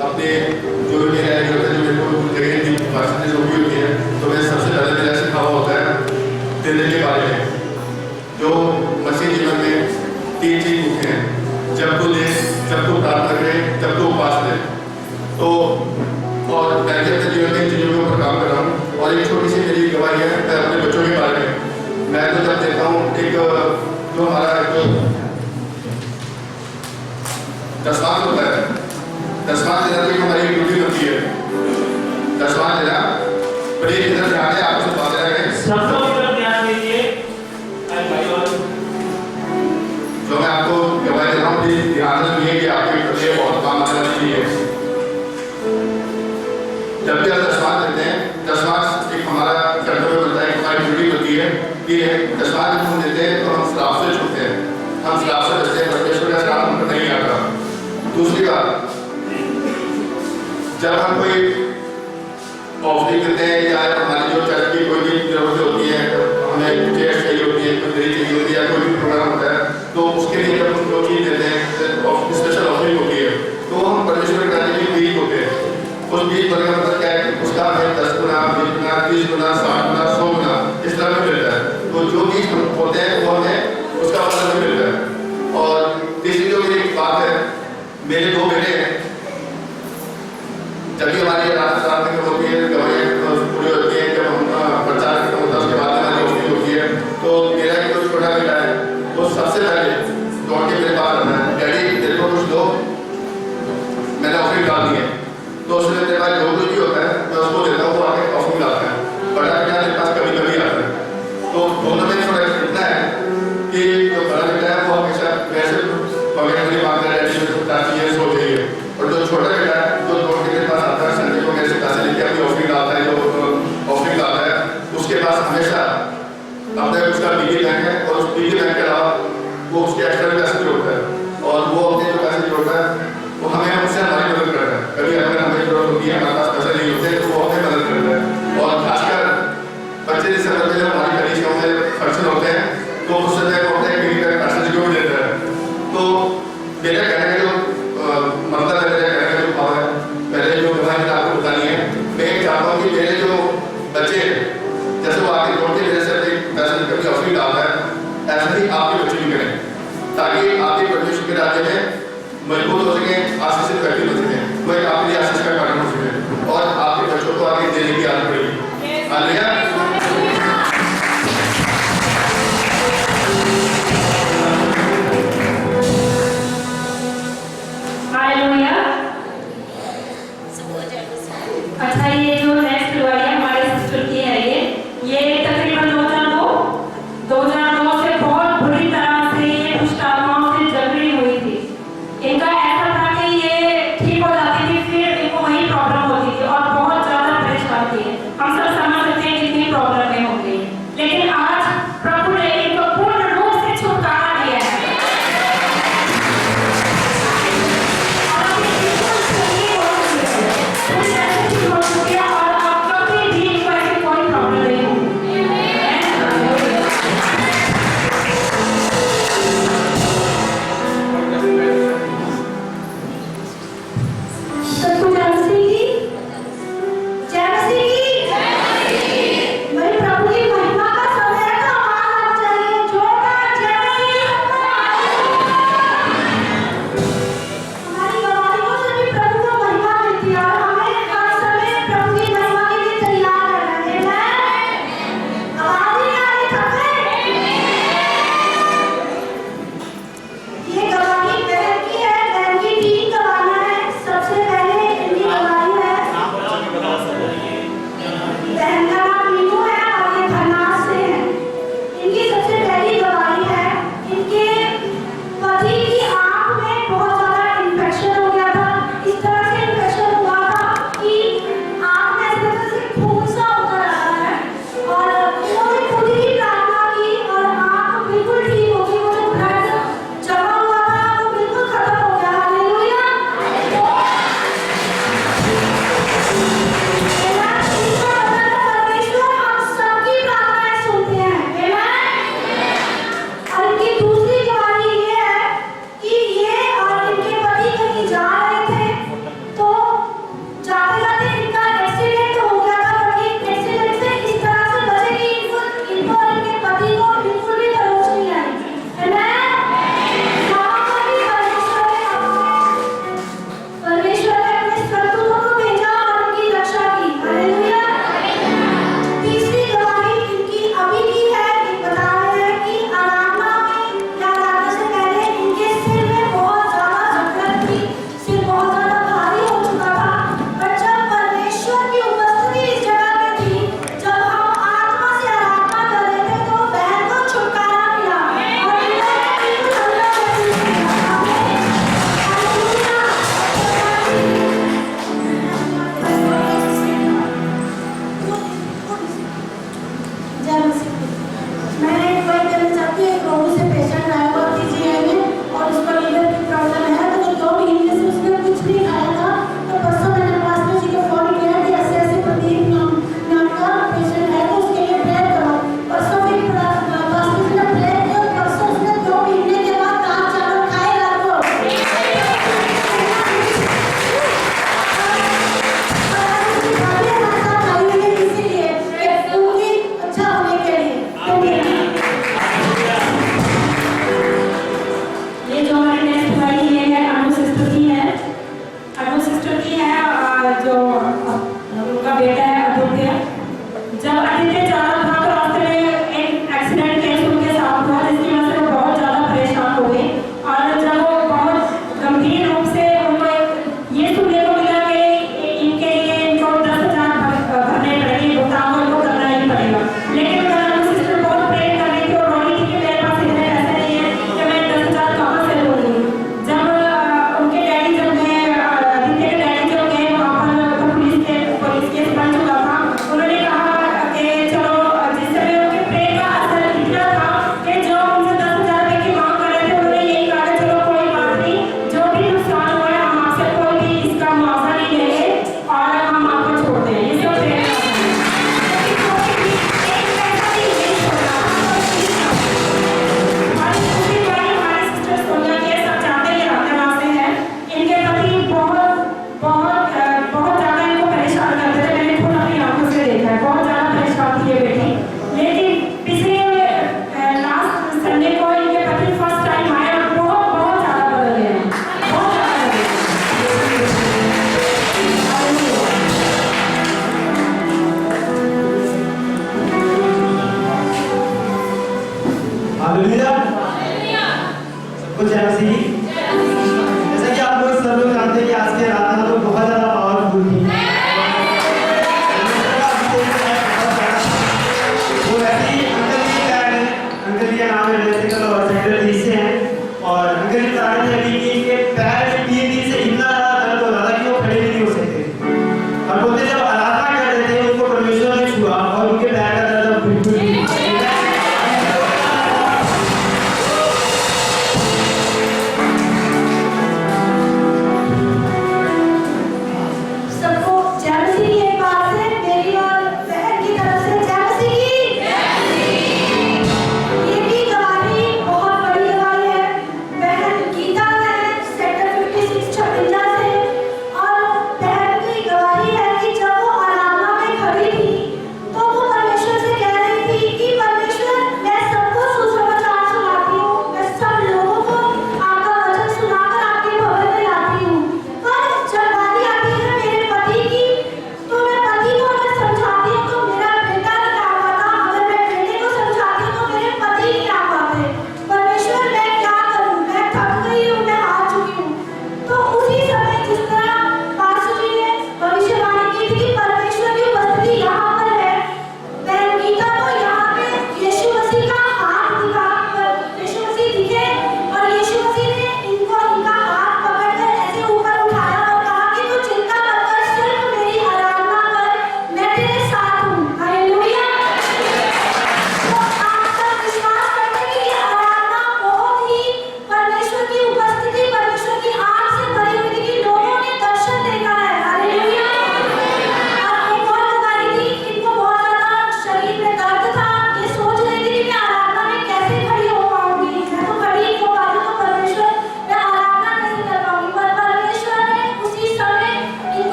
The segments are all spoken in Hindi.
अपने जो भी मेरे आइडिया होता है, जो मेरे को जगह की भाषा जो भी होती है, तो मैं सबसे पहले मेरा सिखावा होता है दिल के बारे में। जो मसीह जीवन में 3 चीज मुख्य हैं, जब तो दे, जब तो प्रार्थना करे, जब तो उपास दे। तो और मैं अपने जीवन में इन चीज़ों के ऊपर काम कर रहा हूँ। और एक छोटी सी मेरी गवाही है, मैं अपने बच्चों के बारे में, मैं तो जब देखता हूँ एक जो हमारा एक दसवां होता है, दसवां देना तो हमारी ड्यूटी होती है। दसवां देना बड़ी इधर ध्यान है, आपसे बात करेंगे, सबको इधर ध्यान दीजिए। जो मैं आपको गवाही दे रहा हूँ, प्लीज ध्यान से सुनिए कि आपके लिए बहुत काम आने वाली चीज है। जब भी आप दसवां देते हैं, दसवां एक हमारा कर्तव्य बनता है, हमारी ड्यूटी होती है कि दसवां जब हम देते हैं तो हम श्राप से छूटते हैं, हम श्राप से बचते हैं, परमेश्वर का श्राप हम पर नहीं आता। दूसरी बात, जब हम कोई ऑफरिंग देते हैं या हमारी जो चर्च की कोई भी जरूरत होती है, हमें चेयर चाहिए होती है, कोई दरी चाहिए होती है या कोई भी प्रोग्राम होता है, तो उसके लिए जब हम जो चीज़ देते हैं, स्पेशल ऑफरिंग होती है, तो हम परमेश्वर के लिए बीज होते हैं। उस बीज होने का मतलब क्या है कि उसका हमें 10 गुना, 20 गुना, 30 गुना, 60 गुना, 100 गुना इस तरह में मिलता है। तो जो बीज होते हैं वो हमें उसका फल हमें मिलता है। और तीसरी जो मेरी बात है, मेरे 2 बेटे हैं, जब भी हमारी रात होती है, गवाही पूरी होती है, जब हम प्रचार खत्म होता है, उसके बाद हमारी ऑफरिंग होती है, तो मेरा एक जो छोटा बेटा है वो सबसे पहले दौड़ के मेरे पास आता है, डैडी मेरे को कुछ दो, मैंने ऑफरिंग डाल दी है। तो उसने मेरे पास जो कुछ भी होता है मैं उसको देता हूँ, वो आके ऑफरिंग डालता है। बड़ा बेटा मेरे पास कभी कभी आता है। तो दोनों में थोड़ा इतना है कि जो बड़ा बेटा है वो हमेशा वैसे वगैरह मुझे मांगता है, डैडी मेरे को चाहिए, सो चाहिए। और जो छोटा बेटा है जो दौड़ के मेरे पास आता है, संडे को मेरे से पैसे लेके अपनी ऑफरिंग डालता है, जो ऑफरिंग डालता है, उसके पास हमेशा अपने उसका पिगी बैंक है और उस पिगी बैंक के अलावा वो उसके एक्स्ट्रा पैसे जोड़ता है। और वो अपने जो पैसे जोड़ता है वो हमें उससे हमारी मदद करता है। कभी अगर हमें जरूरत होती है, हमारे पास पैसे नहीं होते, तो वो हमें मदद करता है। और खासकर बच्चे जैसे बच्चे जब हमारी कलीसियों में फंक्शन होते हैं तो उस समय वो अपने पिगी बैंक पैसे जो भी देता है। तो मेरा कहने का जो मतलब है, मेरा कहने का जो भाव है, पहले जो गवाही आपको बतानी है, मैं चाहता हूँ कि मेरे जो बच्चे जैसे वो आगे दौड़ के मेरे से पैसे कभी ऑफरिंग डालता है, ऐसा ही आपके बच्चे भी करें, ताकि आपके परमेश्वर के राज्य में मजबूत हो सके, आशीषित व्यक्ति बन सके, वो एक आपके लिए आशीष का कारण हो सके और आपके बच्चों को आगे देने की आदत पड़ेगी। हालेलुया। हालेलुया। अच्छा, ये जो नेक्स्ट गवाही हमारे सिस्टर की है, ये तकरीबन 2009 से बहुत बुरी तरह से ये दुष्ट आत्माओं से जकड़ी हुई थी। इनका ऐसा था कि ये ठीक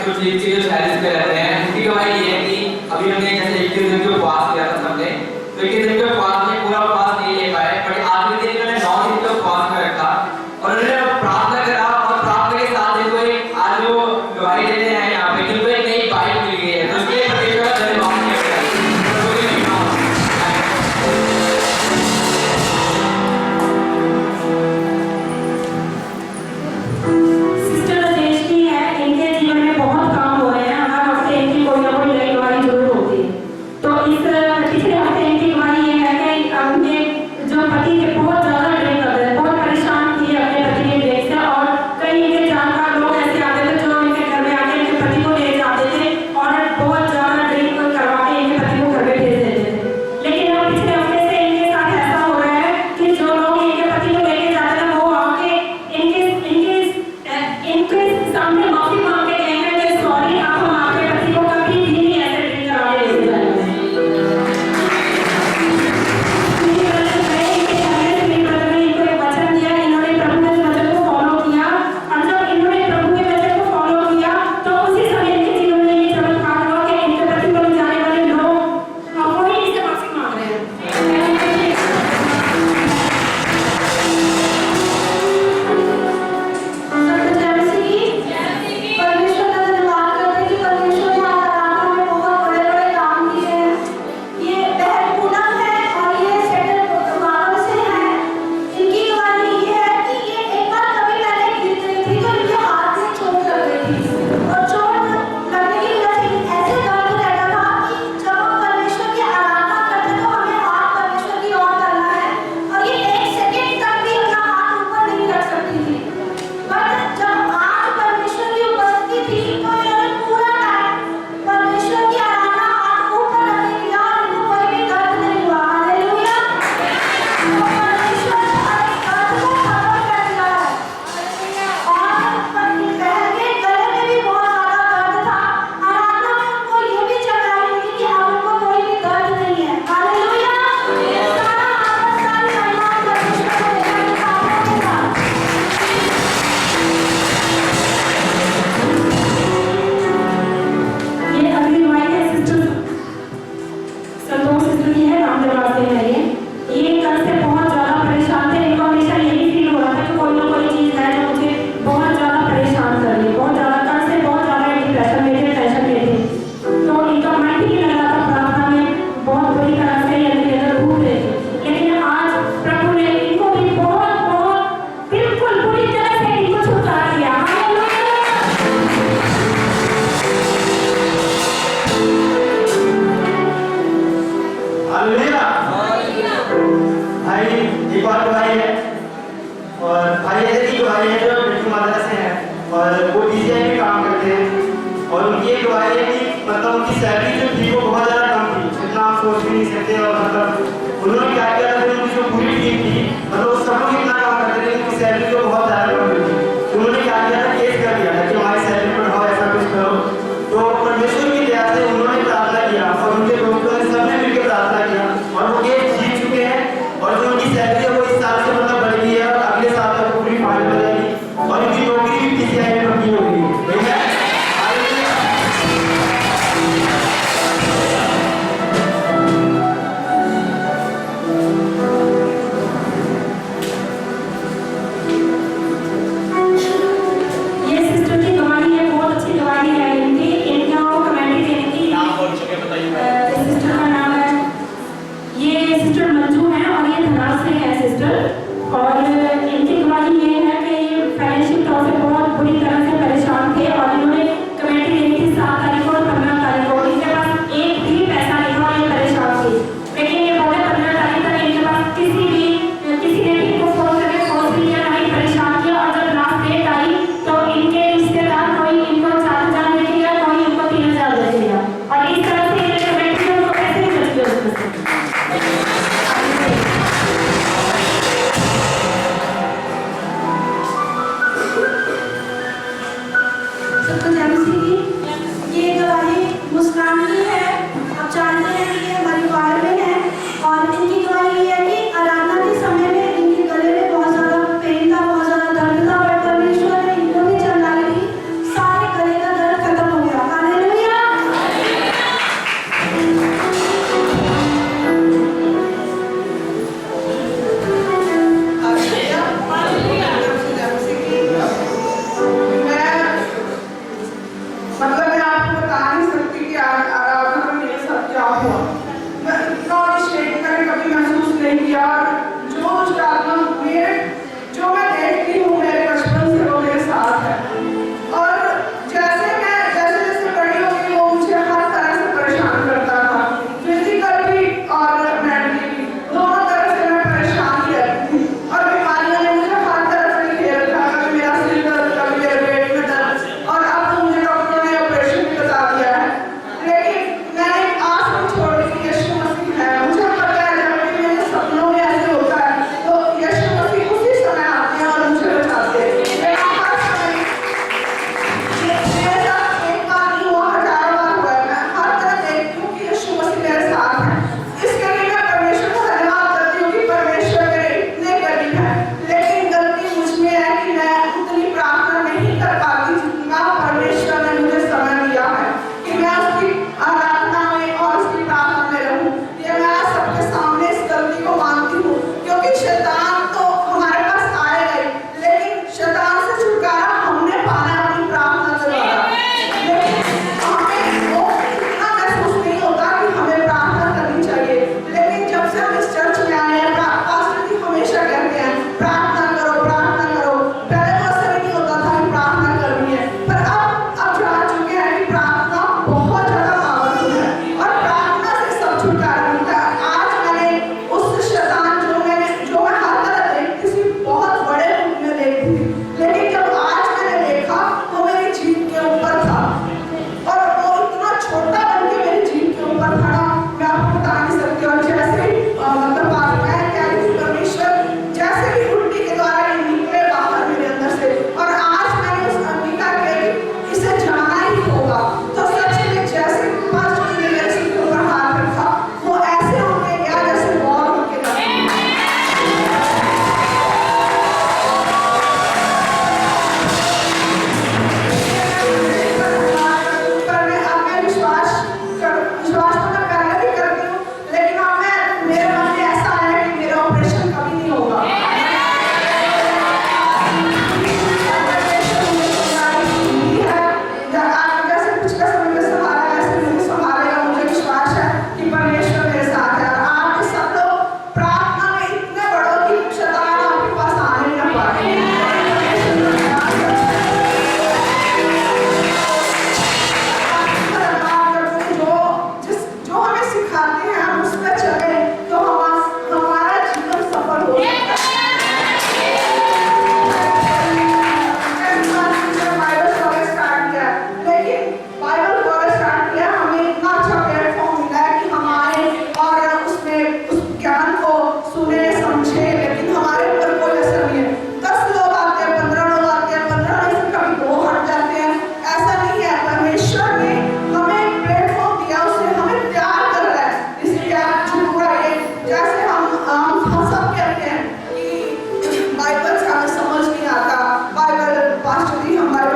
कुछ चीजें चैलेंज कर रहे हैं। उनकी गवाही ये है कि अभी हमने जैसे 21 दिन के उपवास किया था सबने, तो 21 दिन के उपवास में पूरा उपवास नहीं ले पाए, बट आखिरी दिन उन्होंने 9 दिन के उपवास में रखा और उन्होंने प्रार्थना करा और प्रार्थना के साथ इनको एक आज वो गवाही देते हैं यहाँ पे कि उनको एक नई बाइक मिल गई है। तो उसके लिए परमेश्वर का धन्यवाद किया जाए। सिस्टर राजेश की है, इनके जीवन में बहुत काम हो रहे हैं। हर हफ्ते इनकी कोई ना कोई नई गवाही जरूर होती है। तो इस पिछले हफ्ते इनकी गवाही ये है कि उनके जो पति के बहुत ज्यादा ड्रिंक करते थे, बहुत परेशान किए अपने पति के ड्रिंक से, और कई इनके जानकार लोग ऐसे आते थे जो इनके घर में आके इनके पति को ले जाते थे और बहुत ज्यादा ड्रिंक करवा के इनके पति को घर में भेज देते थे। लेकिन अब पिछले हफ्ते से इनके साथ ऐसा हो रहा है कि जो लोग इनके पति को लेके जाते थे वो आके इनके सामने माफी मांग के कहेंगे कि सॉरी, आप हम आपके पति को कभी भी नहीं ऐसे ड्रिंक करा के लेके जाएंगे। इनको एक वचन दिया, इन्होंने प्रभु के वचन को फॉलो किया, और जब इन्होंने प्रभु के वचन को फॉलो किया तो उसी समय इनके जीवन में ये चमत्कार हुआ कि इनके पति को ले जाने वाले लोग अब वही इनसे माफी मांग रहे हैं। परमेश्वर का धन्यवाद करते हैं कि परमेश्वर ने आराधना में बहुत बड़े-बड़े काम किए हैं। ये बहन पूनम है और ये सेंटर वालों से है। इनकी गवाही ये है कि ये एक बार कभी पहले गिर गई थी तो इनके हाथ में चोट लग गई थी, और चोट लगने की वजह से ऐसे दर्द रहता था कि जब हम परमेश्वर की आराधना करते तो हमें हाथ परमेश्वर की ओर करना है, और ये 1 सेकंड तक भी अपना हाथ ऊपर नहीं कर सकती थी। बट जब आज परमेश्वर की उपस्थिति थी तो इन्होंने पूरा टाइम परमेश्वर की आराधना हाथ ऊपर रखने किया और इनको कोई भी दर्द नहीं हुआ। हालेलुया। तो परमेश्वर ने हर एक दर्द को खत्म कर दिया है। और पत्नी बहन के गले में भी बहुत ज्यादा दर्द था, आराधना में उनको ये भी चढ़ाई थी कि अब उनको कोई भी दर्द नहीं है। हालेलुया। सारा आदर सारी महिमा परमेश्वर को देना है। ये अगली गवाही है सिस्टर संतोष सिस्टर की है, रामदेवरा से है। ये कल से बहुत ज्यादा परेशान थे। इनको हमेशा यही फील हो रहा था कि कोई ना कोई चीज है जो मुझे बहुत ज्यादा परेशान कर रही है, बहुत ज्यादा कल से बहुत ज्यादा डिप्रेशन में थे, टेंशन में थे। तो इनका मन भी नहीं लग रहा था प्रार्थना में, बहुत बुरी तरह से ये अंदर अंदर घूम रहे थे। लेकिन आज प्रभु ने इनको भी बहुत बहुत बिल्कुल पूरी तरह से इनको छुटकारा दिया। हालेलुया। भाई एक और गवाही है, और भाई ऐसे की गवाही है जो बिल्कुल माता से है, और